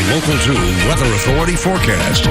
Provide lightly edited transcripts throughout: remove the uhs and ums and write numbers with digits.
Local 2 Weather Authority forecast.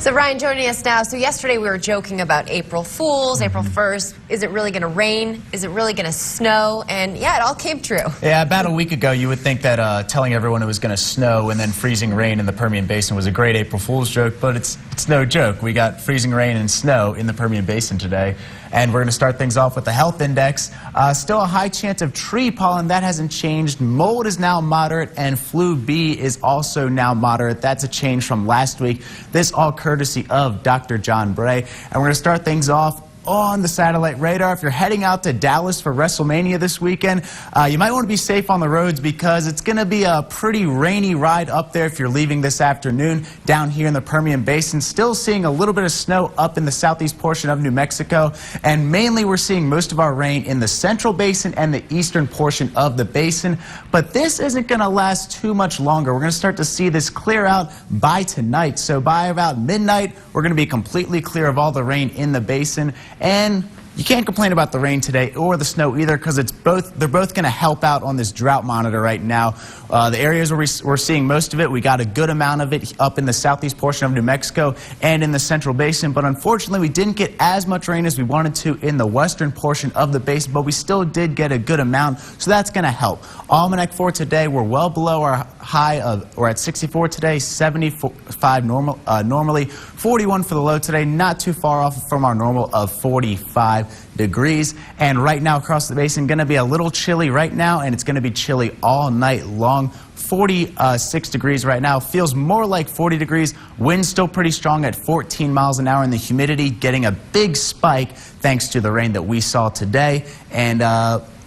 So Ryan joining us now. So yesterday we were joking about April Fools, April 1st. Is it really going to rain? Is it really going to snow? And yeah, it all came true. Yeah, about a week ago you would think that telling everyone it was going to snow and then freezing rain in the Permian Basin was a great April Fool's joke, but it's no joke. We got freezing rain and snow in the Permian Basin today. And we're going to start things off with the health index. Still a high chance of tree pollen. That hasn't changed. Mold is now moderate, and flu B is also now moderate. That's a change from last week. This all courtesy of Dr. John Bray. And we're going to start things off on the satellite radar. If you're heading out to Dallas for WrestleMania this weekend, you might want to be safe on the roads because it's going to be a pretty rainy ride up there if you're leaving this afternoon. Down here in the Permian Basin, still seeing a little bit of snow up in the southeast portion of New Mexico, and mainly we're seeing most of our rain in the central basin and the eastern portion of the basin. But this isn't going to last too much longer. We're going to start to see this clear out by tonight. So by about midnight, we're going to be completely clear of all the rain in the basin. And you can't complain about the rain today or the snow either because they're both going to help out on this drought monitor right now. The areas where we're seeing most of it, we got a good amount of it up in the southeast portion of New Mexico and in the central basin. But unfortunately, we didn't get as much rain as we wanted to in the western portion of the basin, but we still did get a good amount. So that's going to help. Almanac for today, we're well below our high of, we're at 64 today, 75 normally, 41 for the low today, not too far off from our normal of 45 degrees. And right now across the basin, going to be a little chilly right now, and it's going to be chilly all night long. 46 degrees right now, feels more like 40 degrees. Wind's still pretty strong at 14 miles an hour, and the humidity getting a big spike thanks to the rain that we saw today. And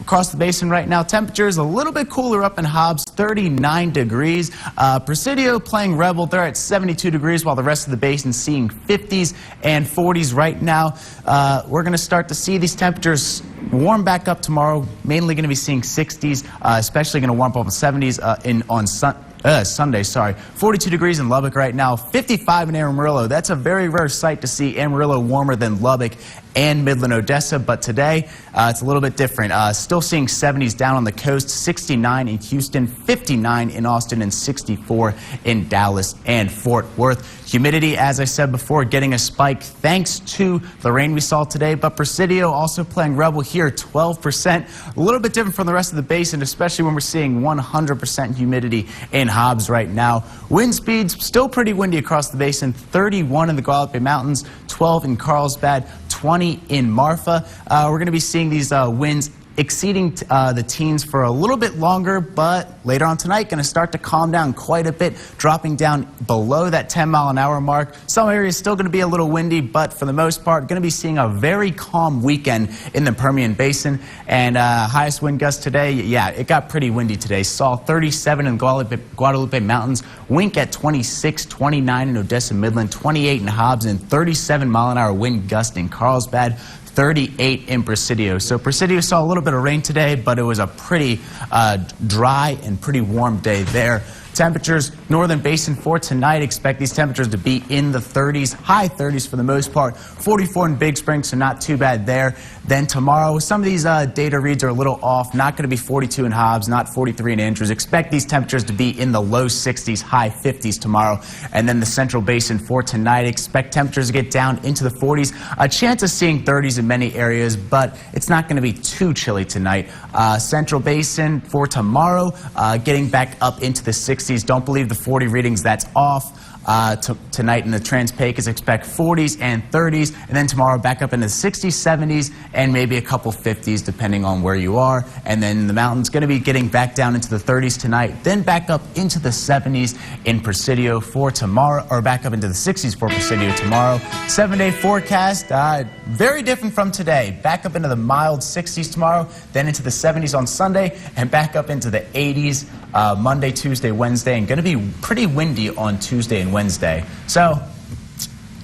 across the basin right now, temperatures a little bit cooler up in Hobbs, 39 degrees. Presidio playing Rebel, they're at 72 degrees, while the rest of the basin seeing 50s and 40s right now. We're going to start to see these temperatures warm back up tomorrow, mainly going to be seeing 60s, especially going to warm up in 70s on Sunday, 42 degrees in Lubbock right now, 55 in Amarillo. That's a very rare sight to see Amarillo warmer than Lubbock and Midland, Odessa, but today it's a little bit different. Still seeing 70s down on the coast, 69 in Houston, 59 in Austin, and 64 in Dallas and Fort Worth. Humidity, as I said before, getting a spike thanks to the rain we saw today, but Presidio also playing Rebel here, 12%. A little bit different from the rest of the basin, especially when we're seeing 100% humidity in Hobbs right now. Wind speeds still pretty windy across the basin, 31 in the Guadalupe Mountains, 12 in Carlsbad, 20 in Marfa. We're going to be seeing these winds exceeding the teens for a little bit longer, but later on tonight going to start to calm down quite a bit, dropping down below that 10-mile-an-hour mark. Some areas still going to be a little windy, but for the most part going to be seeing a very calm weekend in the Permian Basin. And highest wind gust today, yeah, it got pretty windy today. Saw 37 in Guadalupe Mountains, Wink at 26, 29 in Odessa Midland, 28 in Hobbs, and 37-mile-an-hour wind gust in Carlsbad, 38 in Presidio. So Presidio saw a little bit of rain today, but it was a pretty dry and pretty warm day there. Temperatures, northern basin for tonight, expect these temperatures to be in the 30s, high 30s for the most part. 44 in Big Spring, so not too bad there. Then tomorrow, some of these data reads are a little off. Not going to be 42 in Hobbs, not 43 in Andrews. Expect these temperatures to be in the low 60s, high 50s tomorrow. And then the central basin for tonight, expect temperatures to get down into the 40s. A chance of seeing 30s in many areas, but it's not going to be too chilly tonight. Central basin for tomorrow, getting back up into the 60s. Don't believe the 40 readings, that's off. Tonight in the Trans-Pecos, expect 40s and 30s, and then tomorrow back up into the 60s, 70s, and maybe a couple 50s depending on where you are. And then the mountains going to be getting back down into the 30s tonight, then back up into the 70s in Presidio for tomorrow, or back up into the 60s for Presidio tomorrow. 7-day forecast, very different from today. Back up into the mild 60s tomorrow, then into the 70s on Sunday, and back up into the 80s Monday, Tuesday, Wednesday, and going to be pretty windy on Tuesday and Wednesday. So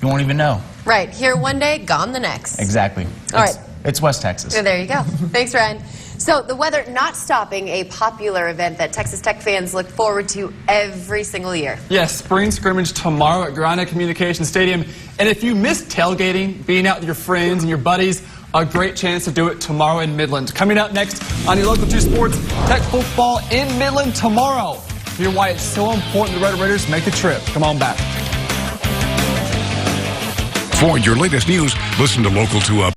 you won't even know. Right. Here one day, gone the next. Exactly. All right. It's West Texas. There you go. Thanks, Ryan. So the weather not stopping a popular event that Texas Tech fans look forward to every single year. Yes, spring scrimmage tomorrow at Granda Communications Stadium. And if you miss tailgating, being out with your friends and your buddies, a great chance to do it tomorrow in Midland. Coming up next on your Local 2 Sports, Tech football in Midland tomorrow. Hear why it's so important the Red Raiders make the trip. Come on back. For your latest news, listen to Local 2 Up.